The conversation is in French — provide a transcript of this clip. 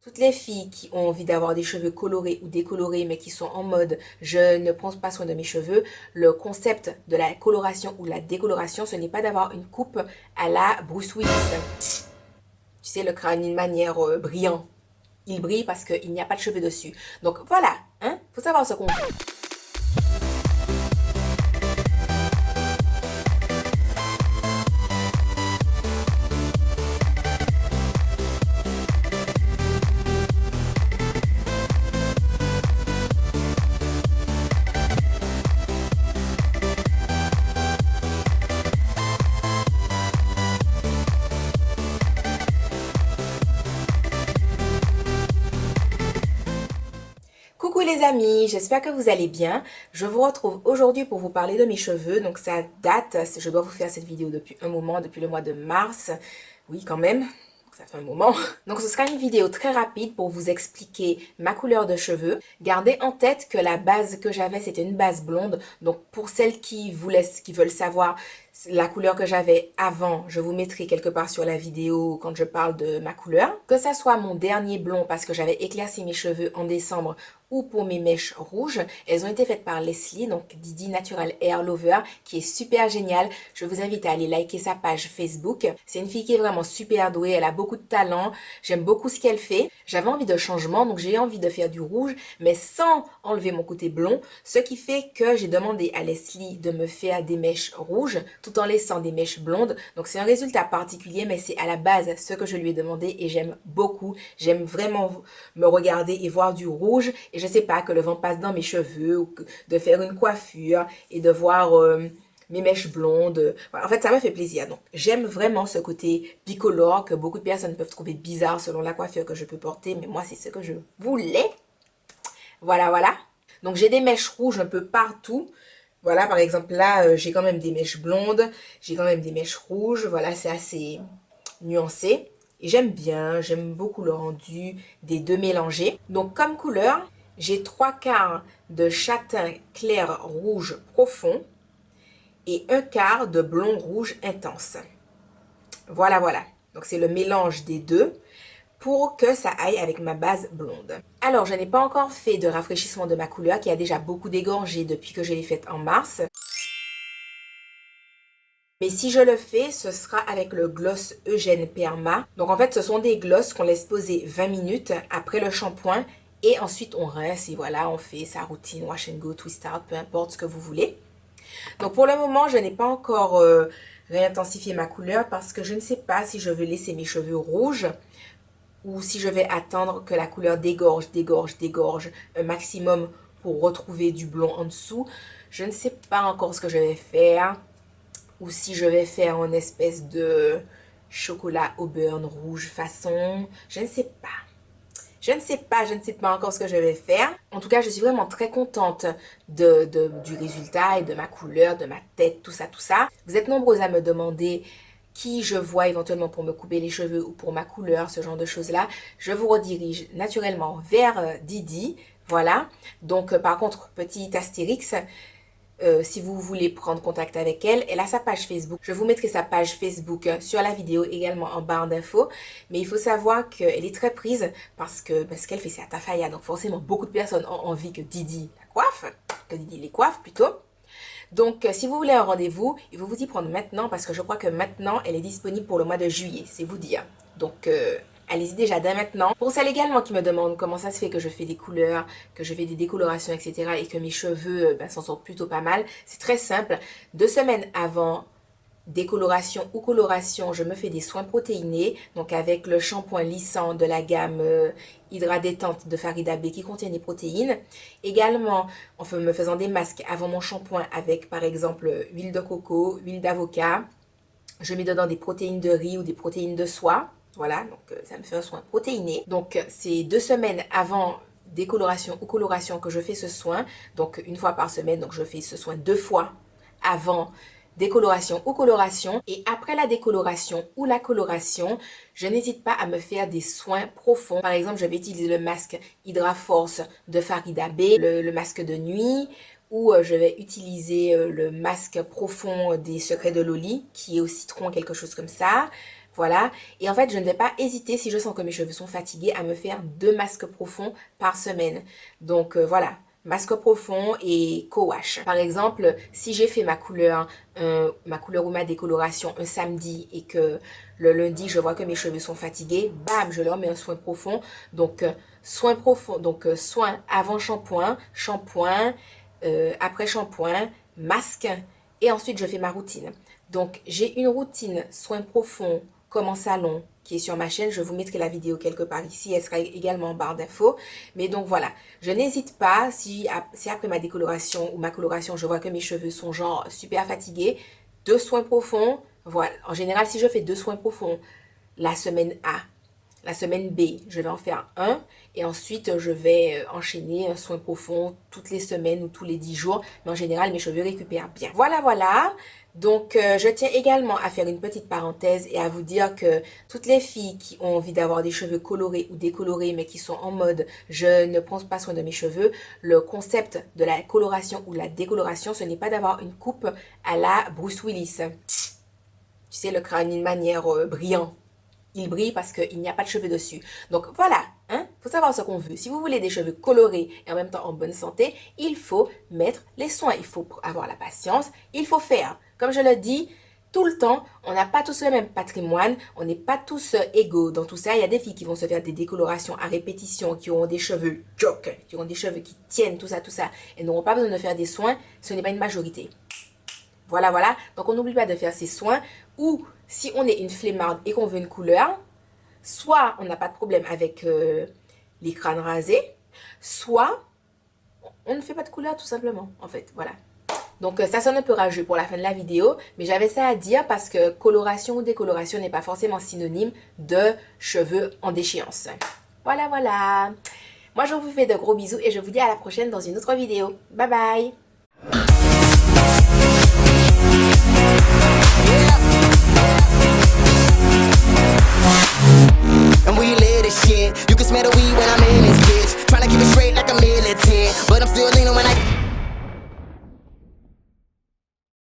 Toutes les filles qui ont envie d'avoir des cheveux colorés ou décolorés mais qui sont en mode je ne prends pas soin de mes cheveux, le concept de la coloration ou la décoloration, ce n'est pas d'avoir une coupe à la Bruce Willis. Tu sais, le crâne d'une manière brillant. Il brille parce qu'il n'y a pas de cheveux dessus. Donc voilà, hein, faut savoir ce qu'on fait. Coucou les amis, j'espère que vous allez bien. Je vous retrouve aujourd'hui pour vous parler de mes cheveux. Donc ça date, je dois vous faire cette vidéo depuis un moment, depuis le mois de mars. Oui, quand même, ça fait un moment. Donc ce sera une vidéo très rapide pour vous expliquer ma couleur de cheveux. Gardez en tête que la base que j'avais, c'était une base blonde. Donc pour celles qui veulent savoir la couleur que j'avais avant, je vous mettrai quelque part sur la vidéo quand je parle de ma couleur. Que ça soit mon dernier blond parce que j'avais éclairci mes cheveux en décembre ou pour mes mèches rouges, elles ont été faites par Leslie, donc Didi Natural Hair Lover, qui est super géniale. Je vous invite à aller liker sa page Facebook. C'est une fille qui est vraiment super douée, elle a beaucoup de talent, j'aime beaucoup ce qu'elle fait. J'avais envie de changement, donc j'ai envie de faire du rouge, mais sans enlever mon côté blond, ce qui fait que j'ai demandé à Leslie de me faire des mèches rouges, tout en laissant des mèches blondes. Donc c'est un résultat particulier, mais c'est à la base ce que je lui ai demandé et j'aime beaucoup. J'aime vraiment me regarder et voir du rouge et je sais pas, que le vent passe dans mes cheveux ou de faire une coiffure et de voir mes mèches blondes. Voilà, en fait, ça me fait plaisir. Donc, j'aime vraiment ce côté bicolore que beaucoup de personnes peuvent trouver bizarre selon la coiffure que je peux porter, mais moi, c'est ce que je voulais. Voilà, voilà. Donc, j'ai des mèches rouges un peu partout. Voilà, par exemple, là, j'ai quand même des mèches blondes, j'ai quand même des mèches rouges. Voilà, c'est assez nuancé. Et j'aime bien, j'aime beaucoup le rendu des deux mélangés. Donc, comme couleur, j'ai 3/4 de châtain clair rouge profond et 1/4 de blond rouge intense. Voilà, voilà. Donc, c'est le mélange des deux pour que ça aille avec ma base blonde. Alors, je n'ai pas encore fait de rafraîchissement de ma couleur qui a déjà beaucoup dégorgé depuis que je l'ai faite en mars. Mais si je le fais, ce sera avec le gloss Eugène Perma. Donc en fait, ce sont des glosses qu'on laisse poser 20 minutes après le shampoing. Et ensuite, on rince et voilà, on fait sa routine wash and go, twist out, peu importe ce que vous voulez. Donc pour le moment, je n'ai pas encore réintensifié ma couleur parce que je ne sais pas si je veux laisser mes cheveux rouges ou si je vais attendre que la couleur dégorge, dégorge, dégorge un maximum pour retrouver du blond en dessous. Je ne sais pas encore ce que je vais faire ou si je vais faire une espèce de chocolat au beurre rouge façon. Je ne sais pas. Je ne sais pas, je ne sais pas encore ce que je vais faire. En tout cas, je suis vraiment très contente du résultat et de ma couleur, de ma tête, tout ça, tout ça. Vous êtes nombreux à me demander qui je vois éventuellement pour me couper les cheveux ou pour ma couleur, ce genre de choses-là. Je vous redirige naturellement vers Didi. Voilà. Donc, par contre, petit astérix, si vous voulez prendre contact avec elle, elle a sa page Facebook. Je vous mettrai sa page Facebook sur la vidéo, également en barre d'infos. Mais il faut savoir qu'elle est très prise parce que ce qu'elle fait, c'est à Tafaya. Donc forcément, beaucoup de personnes ont envie que Didi la coiffe, que Didi les coiffe plutôt. Donc, si vous voulez un rendez-vous, il faut vous y prendre maintenant parce que je crois que maintenant, elle est disponible pour le mois de juillet, c'est vous dire. Donc, allez-y déjà dès maintenant. Pour celles également qui me demandent comment ça se fait que je fais des couleurs, que je fais des décolorations, etc. et que mes cheveux s'en sortent plutôt pas mal, c'est très simple. 2 semaines avant décoloration ou coloration, je me fais des soins protéinés, donc avec le shampoing lissant de la gamme Hydra Détente de Farida B qui contient des protéines. Également, en me faisant des masques avant mon shampoing avec par exemple huile de coco, huile d'avocat. Je mets dedans des protéines de riz ou des protéines de soie. Voilà, donc ça me fait un soin protéiné. Donc c'est 2 semaines avant décoloration ou coloration que je fais ce soin. Donc une fois par semaine, donc je fais ce soin 2 fois avant décoloration ou coloration. Et après la décoloration ou la coloration, je n'hésite pas à me faire des soins profonds. Par exemple, je vais utiliser le masque Hydra Force de Farida B, le masque de nuit, ou je vais utiliser le masque profond des Secrets de Loli, qui est au citron, quelque chose comme ça. Voilà. Et en fait, je ne vais pas hésiter, si je sens que mes cheveux sont fatigués, à me faire 2 masques profonds par semaine. Donc voilà, masque profond et co-wash. Par exemple, si j'ai fait ma couleur ou ma décoloration un samedi et que le lundi, je vois que mes cheveux sont fatigués, bam, je leur mets un soin profond. Donc, soin profond, donc soin avant shampoing, après shampoing, masque et ensuite je fais ma routine. Donc, j'ai une routine soin profond comme en salon qui est sur ma chaîne. Je vous mettrai la vidéo quelque part ici. Elle sera également en barre d'infos. Mais donc voilà, je n'hésite pas si après ma décoloration ou ma coloration, je vois que mes cheveux sont genre super fatigués, 2 soins profonds. Voilà, en général, si je fais 2 soins profonds la semaine A, la semaine B, je vais en faire un et ensuite je vais enchaîner un soin profond toutes les semaines ou tous les 10 jours. Mais en général, mes cheveux récupèrent bien. Voilà, voilà. Donc, je tiens également à faire une petite parenthèse et à vous dire que toutes les filles qui ont envie d'avoir des cheveux colorés ou décolorés, mais qui sont en mode je ne prends pas soin de mes cheveux, le concept de la coloration ou la décoloration, ce n'est pas d'avoir une coupe à la Bruce Willis. Tu sais, le crâne d'une manière brillante. Il brille parce qu'il n'y a pas de cheveux dessus. Donc voilà, hein, faut savoir ce qu'on veut. Si vous voulez des cheveux colorés et en même temps en bonne santé, il faut mettre les soins. Il faut avoir la patience, il faut faire. Comme je le dis tout le temps, on n'a pas tous le même patrimoine, on n'est pas tous égaux dans tout ça. Il y a des filles qui vont se faire des décolorations à répétition, qui auront des cheveux joke, qui auront des cheveux qui tiennent, tout ça, et n'auront pas besoin de faire des soins. Ce n'est pas une majorité. Voilà, voilà. Donc, on n'oublie pas de faire ses soins. Ou, si on est une flemmarde et qu'on veut une couleur, soit on n'a pas de problème avec les crânes rasés, soit on ne fait pas de couleur tout simplement, en fait. Voilà. Donc, ça sonne un peu rageux pour la fin de la vidéo, mais j'avais ça à dire parce que coloration ou décoloration n'est pas forcément synonyme de cheveux en déchéance. Voilà, voilà. Moi, je vous fais de gros bisous et je vous dis à la prochaine dans une autre vidéo. Bye bye!